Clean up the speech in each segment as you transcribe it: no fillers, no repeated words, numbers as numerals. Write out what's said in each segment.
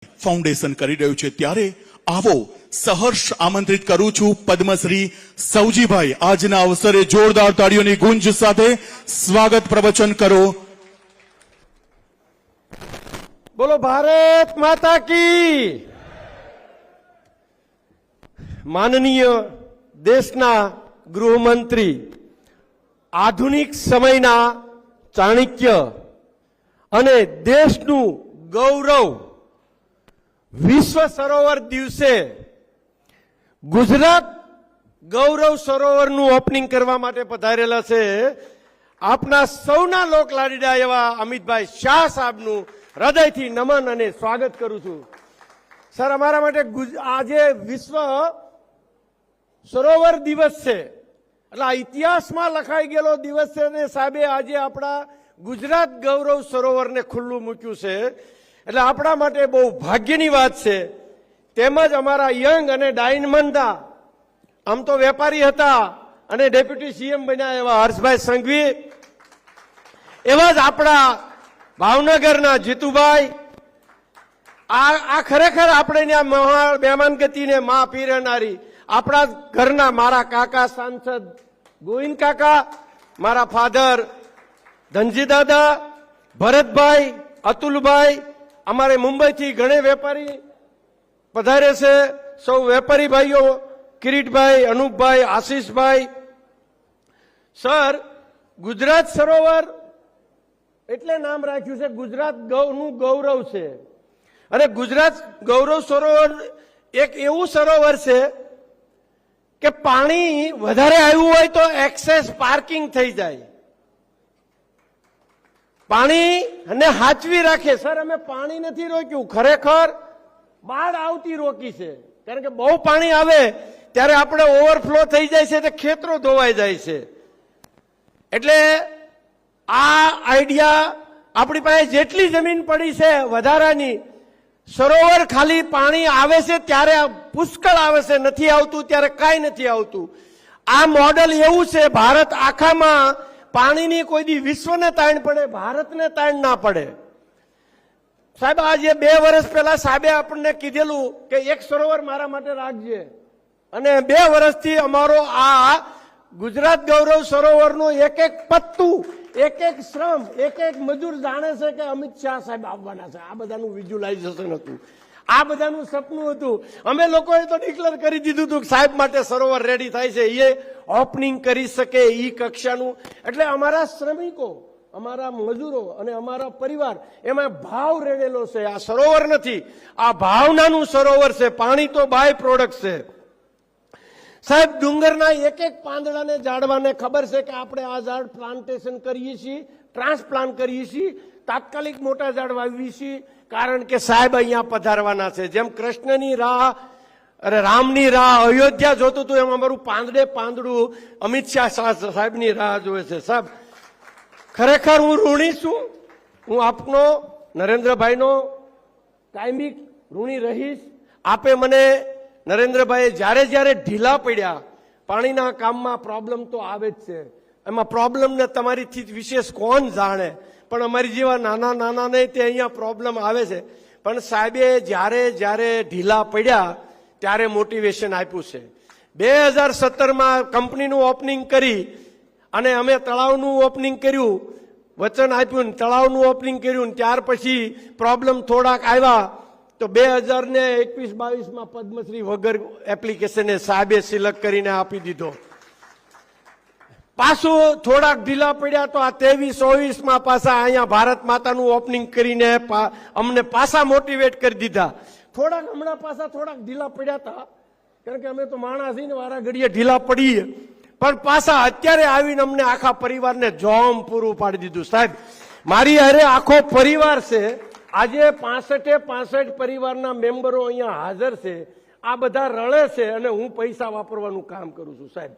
Foundation કરી રહ્યું છે ત્યારે આવો સહર્ષ આમંત્રિત કરું છું પદ્મશ્રી સૌજીભાઈ આજના અવસરે જોરદાર તાળીઓની ગુંજ સાથે સ્વાગત પ્રવચન કરો। બોલો ભારત માતા કી। માનનીય દેશના ગૃહમંત્રી, આધુનિક સમયના ચાણક્ય અને દેશનું ગૌરવ વિશ્વ સરોવર દિવસે ગુજરાત ગૌરવ સરોવરનું ઓપનિંગ કરવા માટે પધારેલા છે આપના સૌના લોકલાડીલા એવા અમિતભાઈ શાહ સાહેબનું હૃદયથી નમન અને સ્વાગત કરું છું। સર, અમારા માટે આજે વિશ્વ સરોવર દિવસ છે, એટલે આ ઇતિહાસમાં લખાઈ ગયેલો દિવસ છે અને સાહેબે આજે આપણા ગુજરાત ગૌરવ સરોવરને ખુલ્લું મૂક્યું છે, એટલે આપણા માટે બહુ ભાગ્યની વાત છે। તેમજ અમારા યંગ અને ડાયમંડના આમ તો વેપારી હતા અને ડેપ્યુટી સીએમ બન્યા એવા હર્ષભાઈ સંઘવી, એવા જ આપણા ભાવનગરના જીતુભાઈ, આ ખરેખર આપણે ત્યાં મહેમાનગતિને માં પીરનારી આપણા ઘરના મારા કાકા સાંસદ ગોવિંદ કાકા, મારા ફાધર ધનજી દાદા, ભરતભાઈ, અતુલભાઈ, અમારે મુંબઈથી ઘણે વેપારી પધારે છે, સૌ વેપારી ભાઈઓ, કિરીટભાઈ, અનુપભાઈ, આશીષભાઈ। સર, ગુજરાત સરોવર એટલે નામ રાખ્યું છે, ગુજરાત નું ગૌરવ છે અને ગુજરાત ગૌરવ સરોવર એક એવું સરોવર છે કે પાણી વધારે આવ્યું હોય તો એક્સેસ પાર્કિંગ થઈ જાય, પાણી અને હાચવી રાખે। સર, અમે પાણી નથી રોક્યું, ખરેખર બાઢ આવતી રોકી છે, કારણ કે બહુ પાણી આવે ત્યારે આપણે ઓવરફ્લો થઈ જાય છે તો ખેતરો ધોવાઈ જાય છે। એટલે આ આઈડિયા આપણી પાસે જેટલી જમીન પડી છે વધારાની, સરોવર ખાલી પાણી આવે છે ત્યારે પુષ્કળ આવે છે, નથી આવતું ત્યારે કાંઈ નથી આવતું। આ મોડલ એવું છે, ભારત આખામાં પાણીની કોઈ દી વિશ્વને તાણ પડે, ભારતને તાણ ના પડે। સાહેબ, આજે 2 વર્ષ પહેલા સાહેબે આપણને કીધેલું કે એક સરોવર મારા માટે રાખજે, અને 2 વર્ષથી અમારો આ ગુજરાત ગૌરવ સરોવરનું એક એક પત્તું, એક એક શ્રમ, એક એક મજૂર જાણે છે કે અમિત શાહ સાહેબ આવવાના છે। આ બધાનું વિઝ્યુલાઇઝેશન હતું, આ બધાનું સપનું હતું। અમે લોકોએ તો ડિક્લેર કરી દીધું હતું કે સાહેબ માટે સરોવર રેડી થાય છે, એ ઓપનિંગ કરી શકે એ કક્ષાનું। એટલે અમારા શ્રમિકો, અમારા મજૂરો અને અમારા પરિવાર એમાં ભાવ રેડેલો છે। આ સરોવર નથી, આ ભાવનાનું સરોવર છે, પાણી તો બાય પ્રોડક્ટ છે। સાહેબ, ડુંગરના એક એક પાંદડાને ઝાડવાને ખબર છે કે આપણે આ ઝાડ પ્લાન્ટેશન કરીએ છીએ, ટ્રાન્સપ્લાન્ટ કરીએ છીએ, તાત્કાલિક મોટા ઝાડ વાવીએ છીએ, કારણ કે સાહેબ અહીંયા પધારવાના છે। જેમ કૃષ્ણની રાહ અરે રામની રાહ અયોધ્યા જોતું હતું, એમ અમારું પાંદડે પાંદડું અમિત શાહ સાહેબની રાહ જોવે છે। સાહેબ, ખરેખર હું ઋણી છું, હું આપનો નરેન્દ્રભાઈનો કાયમી ઋણી રહીશ। આપે મને નરેન્દ્રભાઈએ જ્યારે જ્યારે ઢીલા પડ્યા, પાણીના કામમાં પ્રોબ્લેમ તો આવે જ છે, એમાં પ્રોબ્લેમને તમારીથી વિશેષ કોણ જાણે, પણ અમારી જેવા નાના નાનાને તે અહીંયા પ્રોબ્લેમ આવે છે, પણ સાહેબે જ્યારે જ્યારે ઢીલા પડ્યા ત્યારે મોટિવેશન આપ્યું છે। 2017માં કંપનીનું ઓપનિંગ કરી અને અમે તળાવનું ઓપનિંગ કર્યું, વચન આપ્યું, તળાવનું ઓપનિંગ કર્યું, ત્યાર પછી પ્રોબ્લેમ થોડાક આવ્યા તો 2021-22માં પદ્મશ્રી વગર એપ્લિકેશને સાહેબે સિલેક્ટ કરીને આપી દીધો। પાછું થોડાક ઢીલા પડ્યા તો આ 23-24માં પાછા અહીંયા ભારત માતાનું ઓપનિંગ કરીને અમને પાછા મોટિવેટ કરી દીધા। થોડાક હમણાં પાછા થોડાક ઢીલા પડ્યા હતા, કારણ કે અમે તો માણસ છીએ ને, વારા ઘડીએ ઢીલા પડીએ, પણ પાછા અત્યારે આવીને અમને આખા પરિવારને જોમ પૂરું પાડી દીધું। સાહેબ, મારી હારે આખો પરિવાર છે, આજે 65 પરિવારના મેમ્બરો અહીંયા હાજર છે, આ બધા રળે છે અને હું પૈસા વાપરવાનું કામ કરું છું। સાહેબ,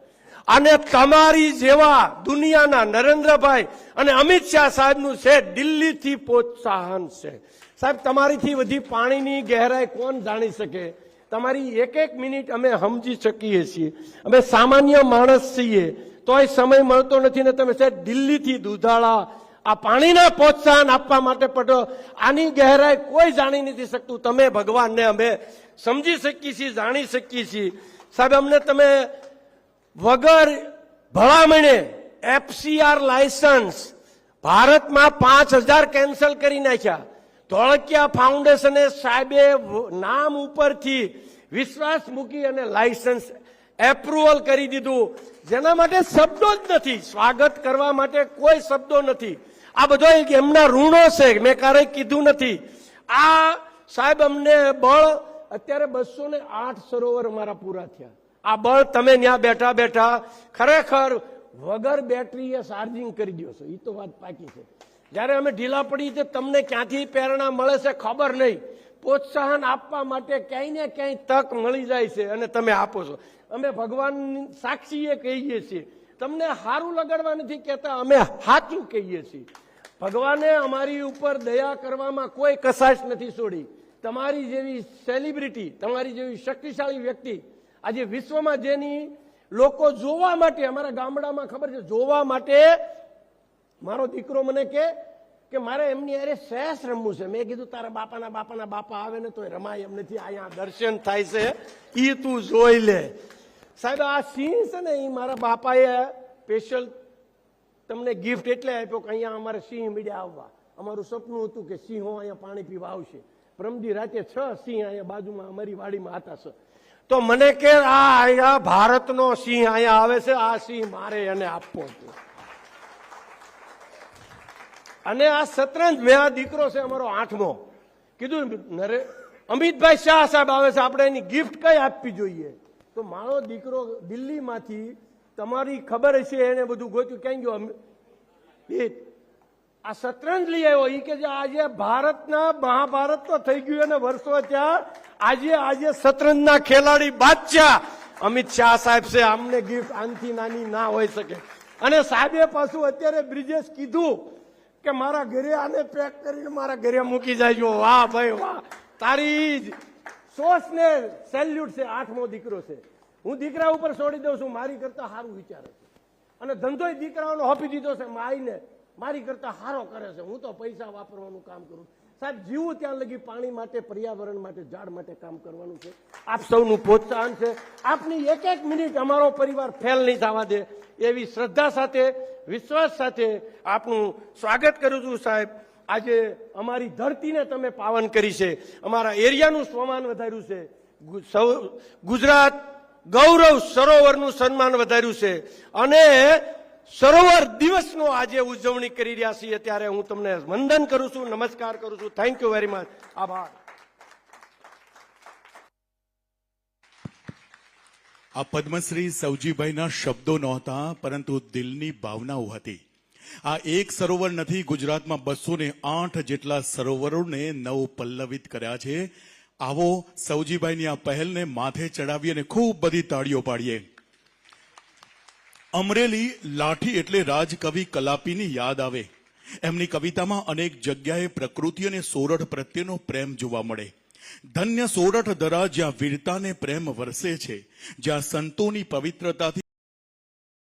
અને તમારી જેવા દુનિયાના નરેન્દ્રભાઈ અને અમિત શાહ સાહેબનું છે દિલ્હીથી પ્રોત્સાહન છે। સાહેબ, તમારીથી વધી પાણીની ગહેરાઈ કોણ જાણી શકે? તમારી એક એક મિનિટ અમે સમજી શકીએ છીએ, અમે સામાન્ય માણસ છીએ, તોય સમય મળતો નથી ને તમે સાહેબ દિલ્હીથી દુધાળા આ પાણીના પ્રોત્સાહન આપવા માટે પણ આની ગહેરાઈ કોઈ જાણી નથી શકતું. તમે ભગવાનને અમે સમજી શકીએ છીએ, જાણી શકીએ છીએ. સાહેબ, અમને તમે વગર ભલામણે FCR લાયસન્સ ભારતમાં 5000 કેન્સલ કરી નાખ્યા. ધોળકિયા ફાઉન્ડેશને સાહેબે નામ ઉપરથી વિશ્વાસ મૂકી અને લાયસન્સ એપ્રુવલ કરી દીધું, જેના માટે શબ્દો જ નથી. સ્વાગત કરવા માટે કોઈ શબ્દો નથી. આ બધો એમના ઋણો છે, મેં ક્યારેય કીધું નથી. આ સાહેબ અમને બળ અત્યારે 208 સરોવર અમારા પૂરા થયા. આ બળ તમે ત્યાં બેઠા બેઠા ખરેખર વગર બેટરીએ ચાર્જિંગ કરી દો છો, એ તો વાત પાકી છે. જયારે અમે ઢીલા પડી છે તમને ક્યાંથી પ્રેરણા મળે છે ખબર નહીં. પ્રોત્સાહન આપવા માટે ક્યાંય ને ક્યાંય તક મળી જાય છે અને તમે આપો છો. અમે ભગવાન સાક્ષીએ કહીએ છીએ, તમને સારું લગાડવા નથી કહેતા, અમે સાચું કહીએ છીએ. ભગવાને અમારી ઉપર દયા કરવામાં કોઈ કસાશ નથી છોડી. તમારી જેવી સેલિબ્રિટી, તમારી જેવી શક્તિશાળી વ્યક્તિ આજે વિશ્વમાં જેની લોકો જોવા માટે, અમારા ગામડામાં ખબર છે, જોવા માટે મારો દીકરો મને કે મારે એમની અરે શેષ રમવું છે. મેં કીધું તારા બાપાના બાપા આવે ને તો રમાય એમ નથી, અહીંયા દર્શન થાય છે, ઈ તું જોઈ લે. સાહેબ, આ સિંહ છે ને, એ મારા બાપાએ સ્પેશિયલ તમને ગિફ્ટ એટલે આપ્યો કે અહીંયા અમારે સિંહ મીડિયા આવવા. અમારું સપનું હતું કે સિંહો અહીંયા પાણી પીવા આવશે. પ્રમદી રાતે 6 સિંહ અહીંયા બાજુમાં અમારી વાડીમાં હતા છે. તો મને કે આ અહીંયા ભારતનો સિંહ અહીંયા આવે છે, આ સિંહ મારે એને આપવો હતો. અને આ શતરંજ, મેં આ દીકરો છે અમારો 8મો, કીધું અમિતભાઈ શાહ સાહેબ આવે છે, આપણે એની ગિફ્ટ કઈ આપવી જોઈએ. તો મારો દીકરો દિલ્હીમાંથી, તમારી ખબર હશે, એને બધું ગોત્યું. ક્યાં ગયો? આ શતરંજ લઈ આવ્યો. એ કે આજે ભારતના મહાભારત તો થઈ ગયું અને વર્ષો ત્યાં, આજે શતરંજના ખેલાડી બાદશાહ અમિત શાહ સાહેબ છે. અમને ગિફ્ટ આનથી નાની ના હોઈ શકે. અને સાહેબે પાછું અત્યારે બ્રિજેશ કીધું કે મારા ઘરે આને પેક કરીને મારા ઘરે મૂકી જાય. વાહ ભાઈ વાહ, તારી સોચ ને સેલ્યુટ છે. 8મો દીકરો છે. હું દીકરા ઉપર છોડી દઉં છું, મારી કરતા સારું વિચારે છે. અને ધંધોય દીકરાઓનો આપી દીધો છે માઈને, મારી કરતા સારો કરે છે. હું તો પૈસા વાપરવાનું કામ કરું. સાહેબ, જીવું ત્યાં લગી પાણી માટે, પર્યાવરણ માટે, ઝાડ માટે કામ કરવાનું છે. આપ સૌનું પ્રોત્સાહન છે. આપની એક એક મિનિટ અમારો પરિવાર ફેલ નહીં થવા દે, એવી શ્રદ્ધા સાથે, વિશ્વાસ સાથે આપનું સ્વાગત કરું છું. સાહેબ, આજે અમારી ધરતીને તમે પાવન કરી છે, અમારા એરિયાનું સ્વમાન વધાર્યું છે, ગુજરાત ગૌરવ સરોવરનું સન્માન વધાર્યું છે, અને સરોવર દિવસનો આજે ઉજવણી કરી રહ્યા છીએ. ત્યારે હું તમને વંદન કરું છું, નમસ્કાર કરું છું. Thank you very much. આભાર. આ પદ્મશ્રી સૌજીભાઈના શબ્દો નહોતા, પરંતુ દિલની ભાવનાઓ હતી. આ એક સરોવર નથી, ગુજરાતમાં 208 જેટલા સરોવરોને નવ પલ્લવિત કર્યા છે. આવો સૌજીભાઈની આ પહેલને માથે ચડાવી અને ખૂબ બધી તાળીઓ પાડીએ. અમરેલી લાઠી એટલે રાજકવિ કલાપીની યાદ આવે. એમની કવિતામાં અનેક જગ્યાએ પ્રકૃતિ અને સોરઠ પ્રત્યેનો પ્રેમ જોવા મળે. ધન્ય સોરઠ દરા જ્યાં વીરતાને પ્રેમ વરસે છે, જ્યાં સંતોની પવિત્રતાથી